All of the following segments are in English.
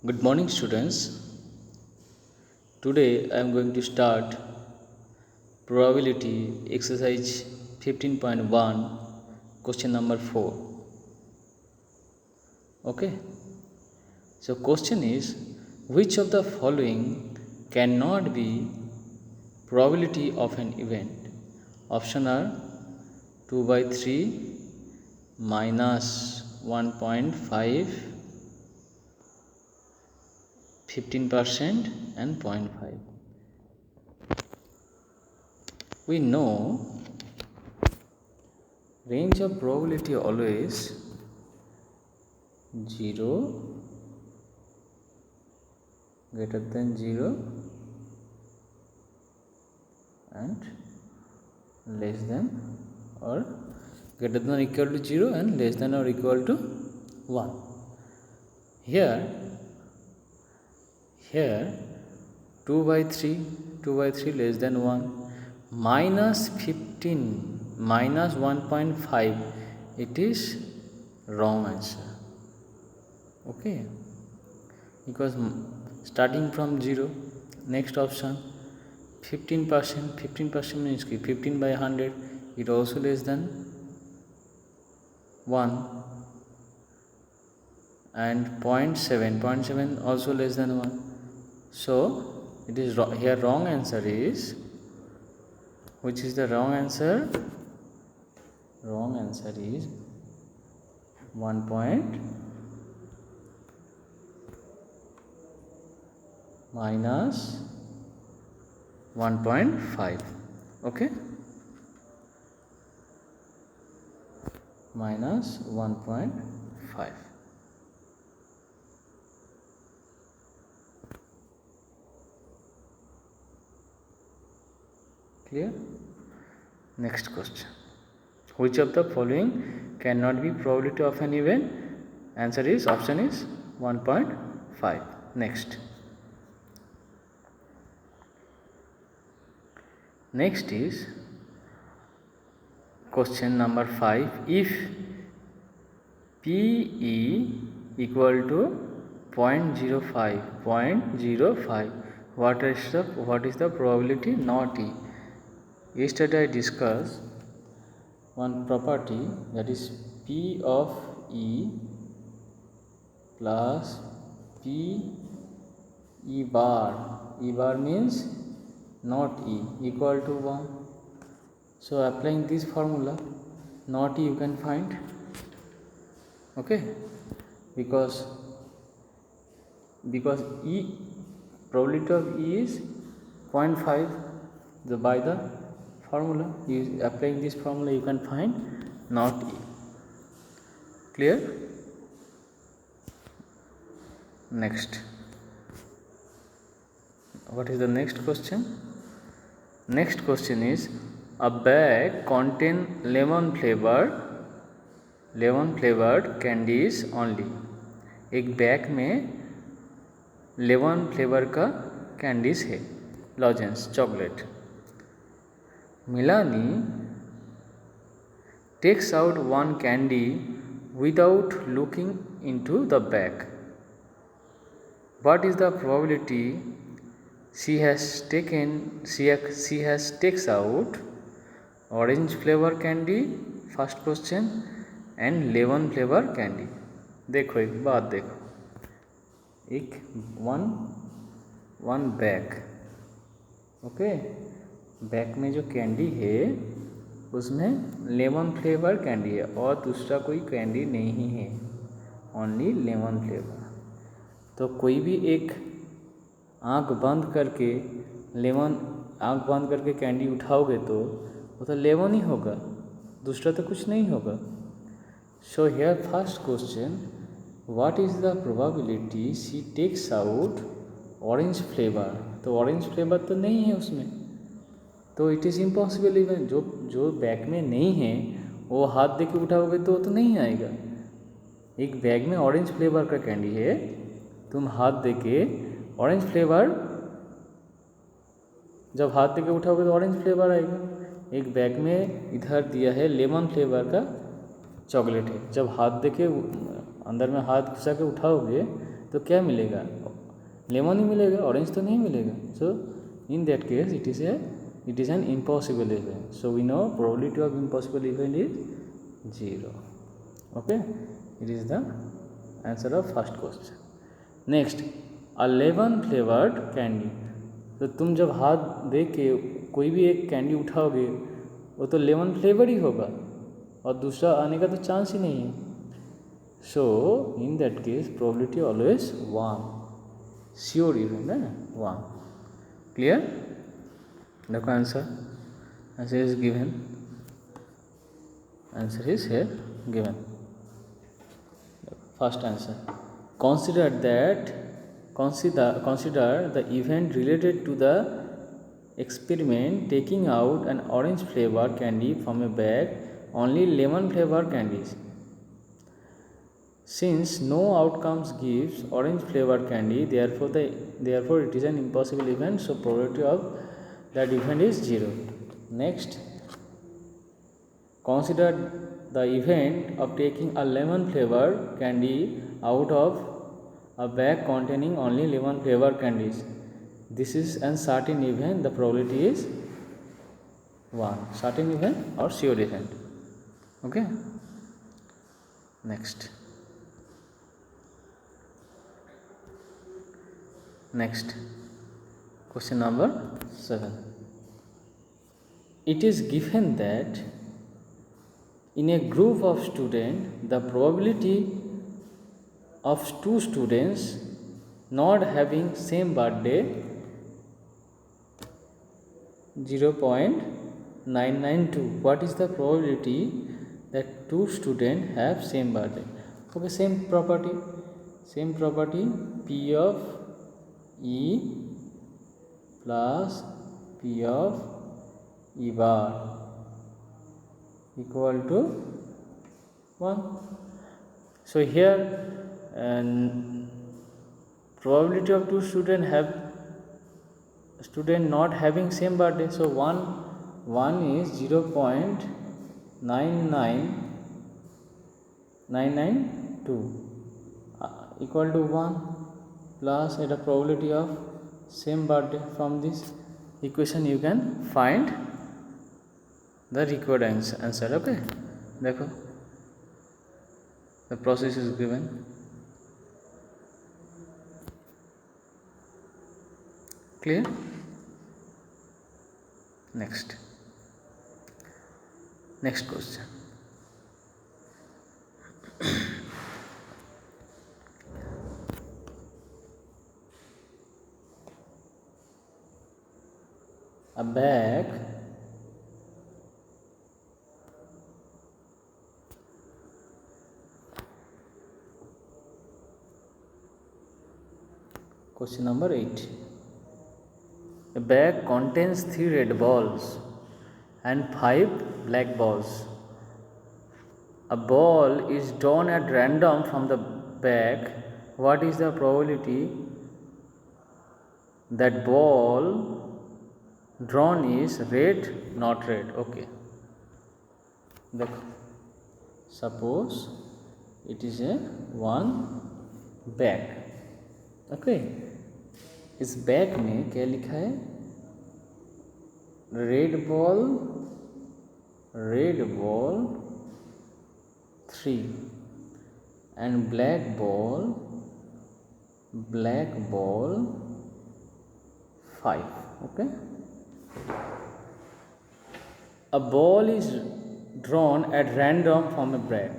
Good morning, students. Today I am going to start probability exercise 15.1, question number 4. Okay. So, question is, which of the following cannot be probability of an event? Option are 2 by 3 minus 1.5, 15% and 0.5. We know range of probability always 0 greater than 0 and less than or greater than or equal to 0 and less than or equal to 1. Here 2 by 3 less than 1, minus 15 minus 1.5, it is wrong answer. Okay, because starting from 0, next option 15% means 15 by 100, it also less than 1, and 0.7 also less than 1. So it is here wrong answer is, which is the wrong answer? Wrong answer is 1 minus 1.5. Okay, minus 1.5. Clear? Next question. Which of the following cannot be probability of an event? Answer is, option is 1.5. Next is question number 5. If PE equal to 0.05, what is the probability not E? Yesterday I discussed one property, that is P of E plus P E bar. E bar means not E equal to 1. So applying this formula, not E you can find. Okay, because E, probability of E is 0.5. By the formula, applying this formula, you can find not E. Clear? Next, what is the next question? Next question is, a bag contain lemon flavored candies only. एक bag में lemon flavour का candies है, lozenges, chocolate. Milani takes out one candy without looking into the bag. What is the probability she has takes out orange flavor candy, first question, and lemon flavor candy. देखो एक बात देखो, एक one bag. Okay, bag में जो candy है उसमें lemon flavour candy है और दूसरा कोई कैंडी नहीं है, ओनली लेमन फ्लेवर. तो कोई भी एक आंख बंद करके कैंडी उठाओगे तो वो तो लेमन ही होगा, दूसरा तो कुछ नहीं होगा. So here first question, what is the probability she takes out orange flavour? तो ऑरेंज फ्लेवर तो नहीं है उसमें, तो इट इज़ इम्पॉसिबल. इवन जो बैग में नहीं है वो हाथ दे के उठाओगे तो नहीं आएगा. एक बैग में ऑरेंज फ्लेवर का कैंडी है, तुम हाथ दे के ऑरेंज फ्लेवर, जब हाथ दे के उठाओगे तो ऑरेंज फ्लेवर आएगा. एक बैग में इधर दिया है लेमन फ्लेवर का चॉकलेट है, जब हाथ दे के अंदर में हाथ घुसा के उठाओगे तो क्या मिलेगा, लेमन ही मिलेगा, ऑरेंज तो नहीं मिलेगा. So in that case it is an impossible event. So we know probability of impossible event is 0. Okay, it is the answer of first question. Next, a lemon flavoured candy. तो तुम जब हाथ दे के कोई भी एक कैंडी उठाओगे वो तो लेमन फ्लेवर ही होगा और दूसरा आने का तो चांस ही नहीं है. So in that case probability always 1. Sure event है 1. क्लियर? देखो answer is given. Answer is here given. First answer, consider the event related to the experiment taking out an orange flavored candy from a bag, only lemon flavored candies. Since no outcomes gives orange flavored candy, therefore it is an impossible event, so probability of that event is 0. Next, consider the event of taking a lemon flavored candy out of a bag containing only lemon flavored candies. This is a certain event, the probability is 1. Certain event or sure event. Okay. Next, question number 7. It is given that in a group of students, the probability of two students not having same birthday 0.992. What is the probability that two students have same birthday? Okay, same property, P of E plus P of E bar equal to 1. So here probability of two student not having same birthday, so 1 is 0.99992 equal to 1 plus the probability of same birthday. From this equation you can find the required answer. Okay, देखो the process is given. Clear? Next question. A bag question number 8. A bag contains 3 red balls and 5 black balls. A ball is drawn at random from the bag. What is the probability that ball drawn is red, not red? Okay, suppose it is a one bag. Okay, इस bag में क्या लिखा है, red ball 3 and black ball 5. Okay, a ball is drawn at random from a bag.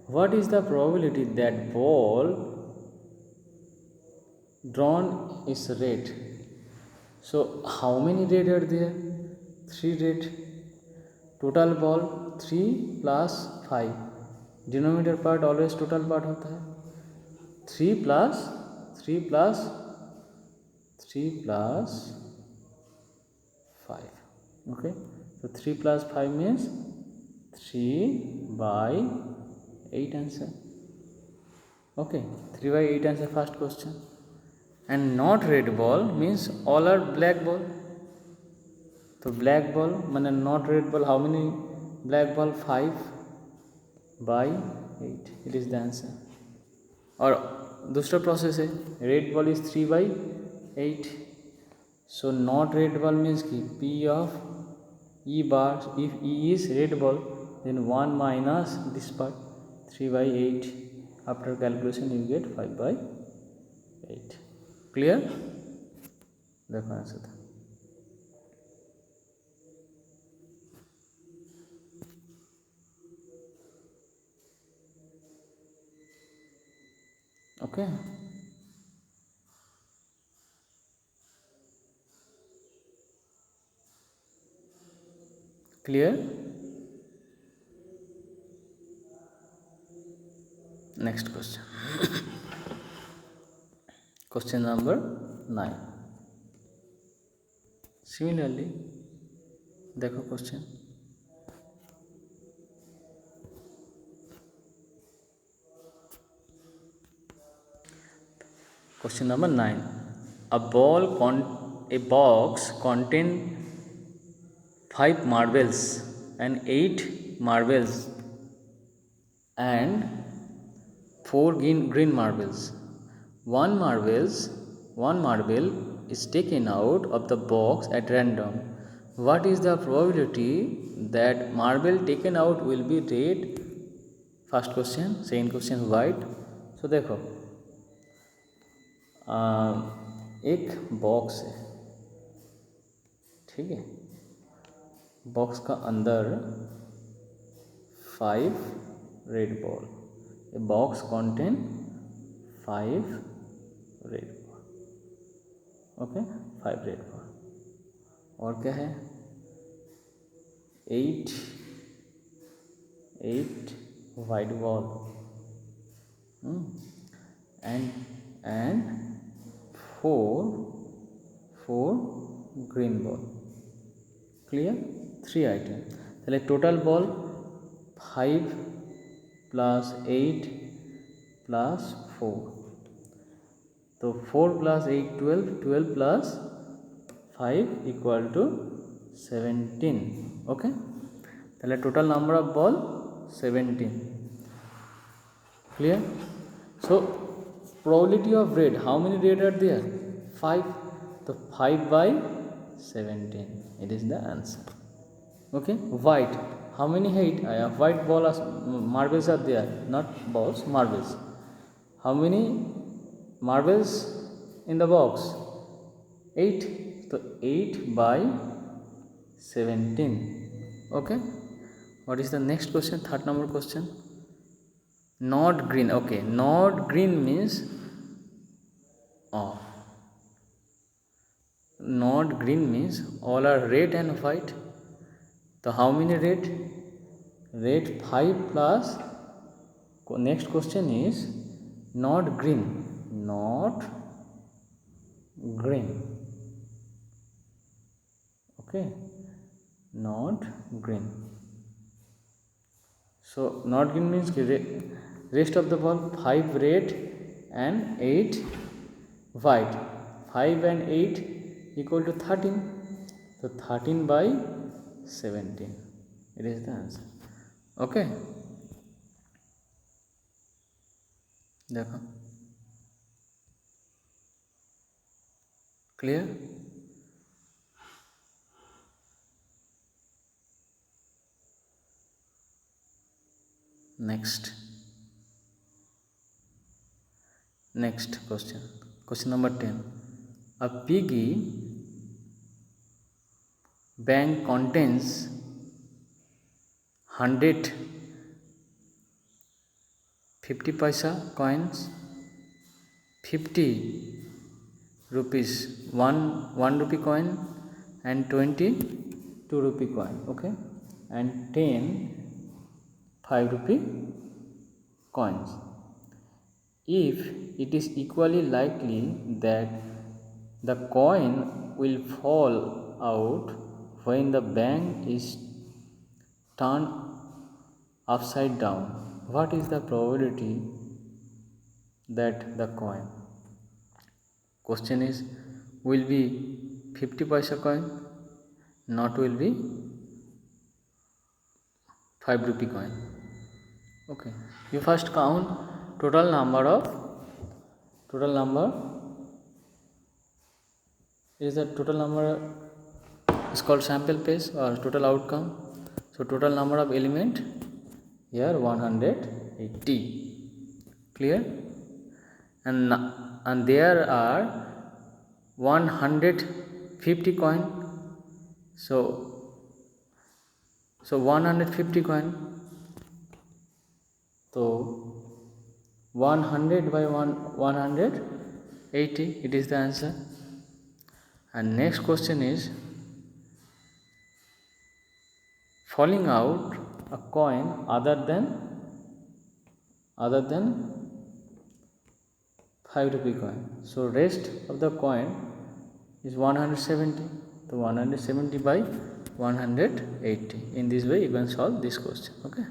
What is the probability that ball drawn is red? So how many red are there? 3 red. Total ball 3 plus 5. Denominator part always total part होता है. 3 plus 5. Okay, so 3 plus 5 means 3/8 answer. Okay, 3/8 answer first question. And not red ball means all are black ball. So black ball माने not red ball, how many black ball? 5/8. It is the answer. और दूसरा process है, red ball is 3/8. So not red ball means ki P of E bar, if E is red ball then 1 minus this part 3/8. After calculation you get 5/8. Clear? देखो answer था. Okay. Clear? Next question. Question number 9. Similarly, देखो question. Question number 9. A box contain 5 marbles and 8 marbles and 4 green marbles. One marble is taken out of the box at random. What is the probability that marble taken out will be red? First question. Second question white. So देखो, एक box है, ठीक है. Box का अंदर 5 red ball. A box contain 5 red ball. Okay, 5 red ball. और क्या है, 8 white ball and 4 green ball. Clear? 3 item. তাহলে টোটাল বল 5 प्लस 8 प्लस 4. तो 4 plus 8 12, 12 plus 5 equal to 17. Okay, তাহলে total number of ball 17. Clear? So probability of red, how many red are there? 5. So 5/17, it is the answer. Okay. White, how many white marbles are there? Not balls, marbles. How many marbles in the box? 8. So 8/17. Okay. What is the next question? Third number question. Not green. Okay, not green means not green means all are red and white. So how many red? Red 5 plus. Next question is not green. Not green. Okay, not green. So not green means rest of the ball 5 red and 8 white. 5 and 8 equal to 13. So 13/17. It is the answer. Okay. देखो, clear? Next question. Question number 10. A piggy bank contains 100 50 paisa coins, 50 rupees 1 rupee coin and 20 2 rupee coin. Okay, and 10 5 rupee coins. If it is equally likely that the coin will fall out when the bank is turned upside down, what is the probability that the coin, question is, will be 50 paisa coin, not will be 5 rupee coin? Okay, you first count total number of total number is the total number is called sample space or total outcome. So total number of element here 180. Clear? And there are 150 coin. So 150 coin. So 100 by 180, it is the answer. And next question is, falling out a coin other than 5 rupee coin. So rest of the coin is 170. So 170 by 180. In this way you can solve this question. Okay.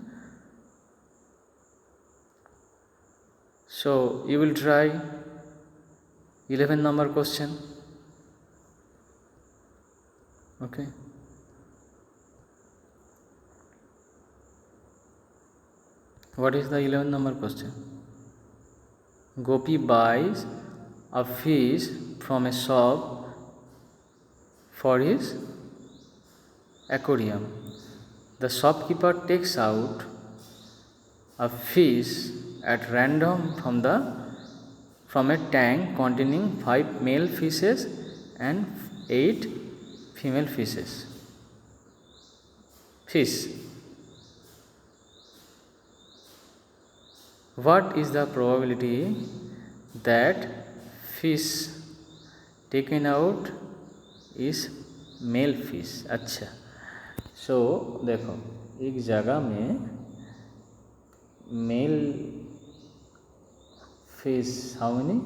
So you will try 11 number question. Okay. What is the 11 number question? Gopi buys a fish from a shop for his aquarium. The shopkeeper takes out a fish at random from a tank containing 5 male fishes and 8 female fishes. What is the probability that fish taken out is male fish? अच्छा, so देखो एक जगह में male fish how many?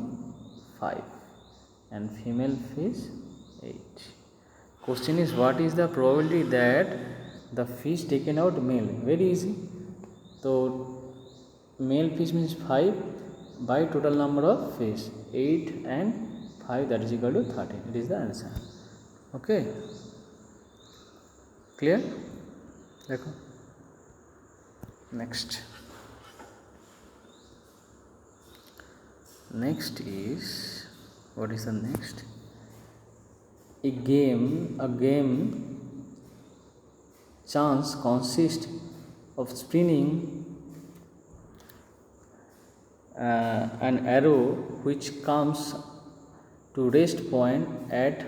5 and female fish 8. Question is, what is the probability that the fish taken out male? Very easy. So male fish means 5 by total number of fish 8 and 5, that is equal to 13. It is the answer. Okay, clear? देखो next is, what is the next? A game chance consists of spinning an arrow which comes to rest point at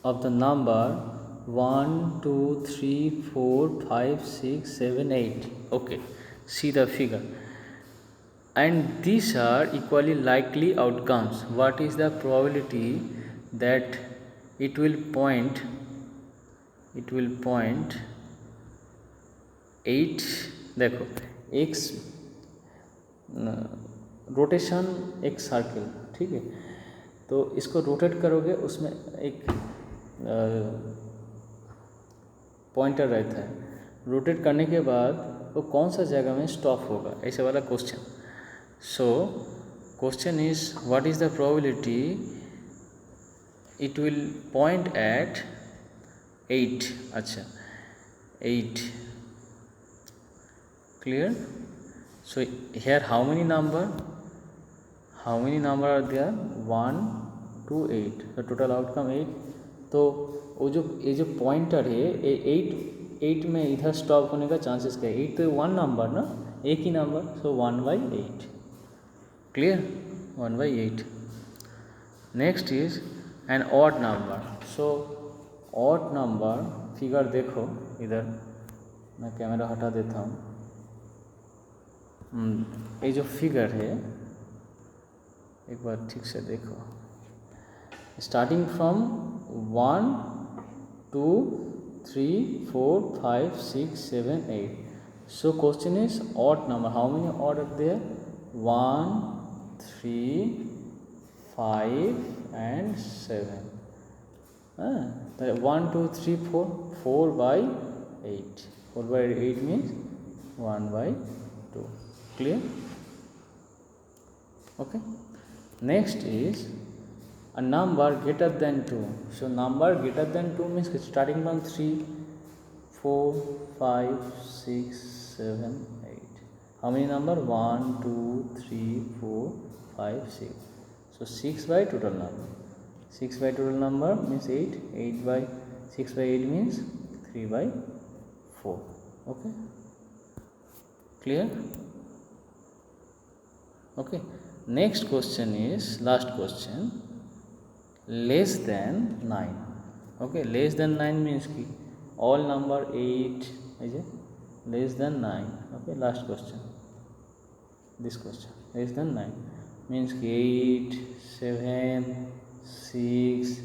of the number 1, 2, 3, 4, 5, 6, 7, 8. Okay, see the figure. And these are equally likely outcomes. What is the probability that it will point 8? देखो x rotation एक circle, ठीक है, तो इसको rotate करोगे उसमें एक pointer रहता है, रोटेट करने के बाद वो कौन सा जगह में स्टॉप होगा, ऐसे वाला question. So question is what is the probability it will point at 8. अच्छा 8. Clear? So here how many number are there? 1 to 8. The total outcome 8. तो वो जो ये जो पॉइंटर है ये 8 में इधर स्टॉप होने का चांसेस क्या है? 8 तो 1 नंबर ना, एक ही नंबर, so 1/8. Clear? 1/8. Next is an odd number. So odd number figure देखो इधर, मैं कैमरा हटा देता हूँ. ये जो फिगर है एक बार ठीक से देखो, starting from 1, 2, 3, 4, 5, 6, 7, 8. So question is odd number. How many odd are there? 1, 3, 5 and 7. 1, 2, 3, 4. 4/8. 4/8 means 1/2. Clear? Okay. Next is a number greater than 2. So number greater than 2 means starting from 3, 4, 5, 6, 7, 8. How many number? 1, 2, 3, 4, 5, 6. So 6 by total number. 6 by total number means 8. 8 by 6 by 8 means 3 by 4. Okay. Clear? Okay. Next question is last question. Less than 9. Okay. Less than 9 means ki all number 8 is it? Less than 9. Okay. Last question. This question less than 9 means 8, 7, 6,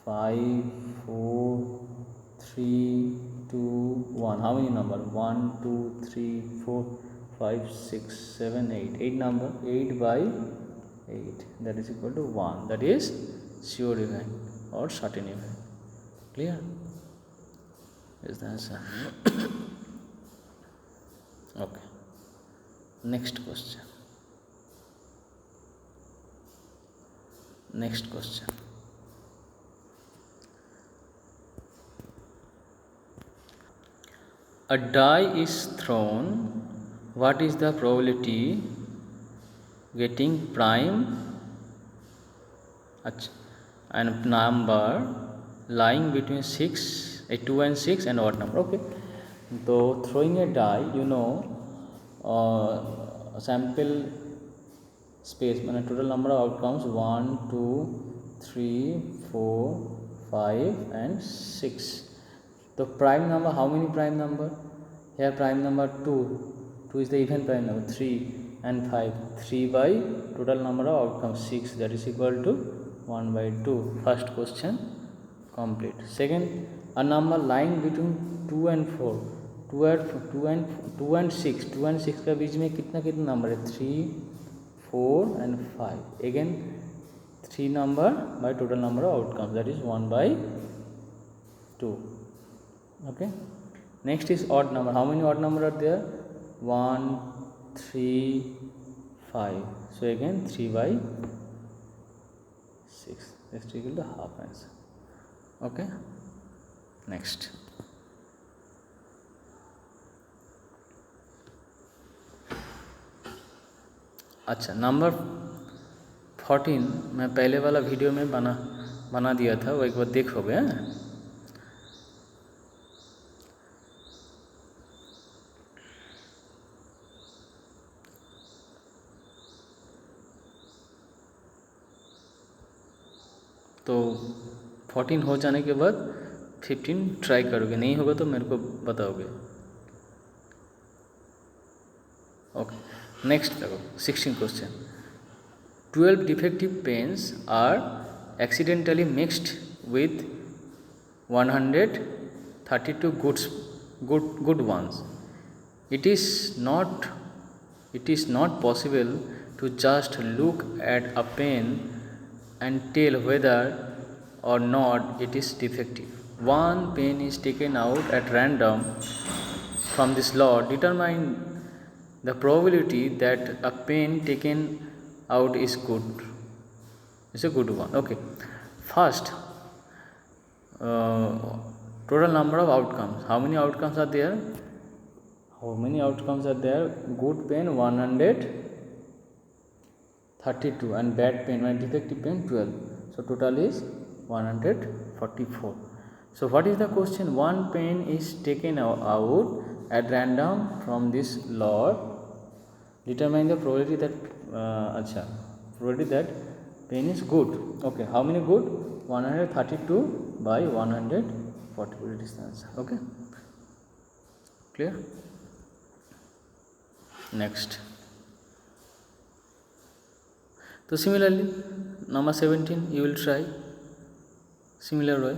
5, 4, 3, 2, 1. How many number? 1, 2, 3, 4, 5, 6, 7, 8. 8 number. 8 by 8. That is equal to 1. That is sure event or certain event. Clear? Is the answer. Okay. Next question. Next question. A die is thrown. What is the probability getting prime and number lying between 2 and 6 and odd number? Okay. So throwing a die, sample space means total number of outcomes 1, 2, 3, 4, 5 and 6. The prime number, how many prime number? Here prime number 2. 2 is the even prime number. 3 and 5. 3 by total number of outcomes 6. That is equal to 1 by 2. First question complete. Second, a number lying between 2 and 4. 2 and 6. 2 and 6 का बीच में कितना number है? 3, 4 and 5. Again 3 number by total number of outcomes. That is 1 by 2. Okay. Next is odd number. How many odd number are there? 1, 3, 5. So again 3 by 6. That's equal to half answer. Okay. Next. अच्छा, number 14 मैं पहले वाला video में बना दिया था, वो एक बार देखोगे। तो 14 हो जाने के बाद 15 ट्राई करोगे, नहीं होगा तो मेरे को बताओगे। ओके, नेक्स्ट देखो 16 question. 12 defective pens are accidentally mixed with 132 good ones. It is not possible to just look at a pen and tell whether or not it is defective. One pen is taken out at random from this lot. Determine the probability that a pen taken out is a good one. Okay, first total number of outcomes. How many outcomes are there? Good pen 132 and bad pen and defective pen 12. So total is 144. So what is the question? One pen is taken out at random from this lot. Determine the probability that pen is good. Okay, how many good? 132 by 140. It is the answer. Okay, clear? Next. So similarly, number 17 you will try similar way.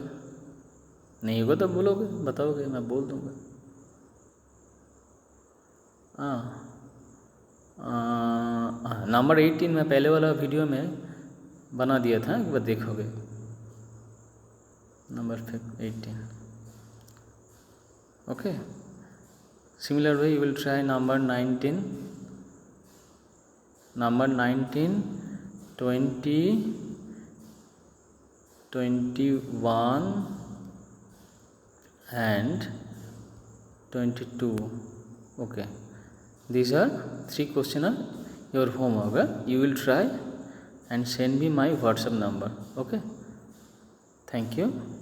नहीं होगा तो बोलोगे, बताओगे, मैं बोल दूंगा। Number 18 मैं पहले वाला वीडियो में बना दिया था, एक बार देखोगे। Number 18. Okay, similar way you will try number 19, 20, 21 and 22. Okay, these are 3 questions are your homework. You will try and send me my WhatsApp number. Okay, thank you.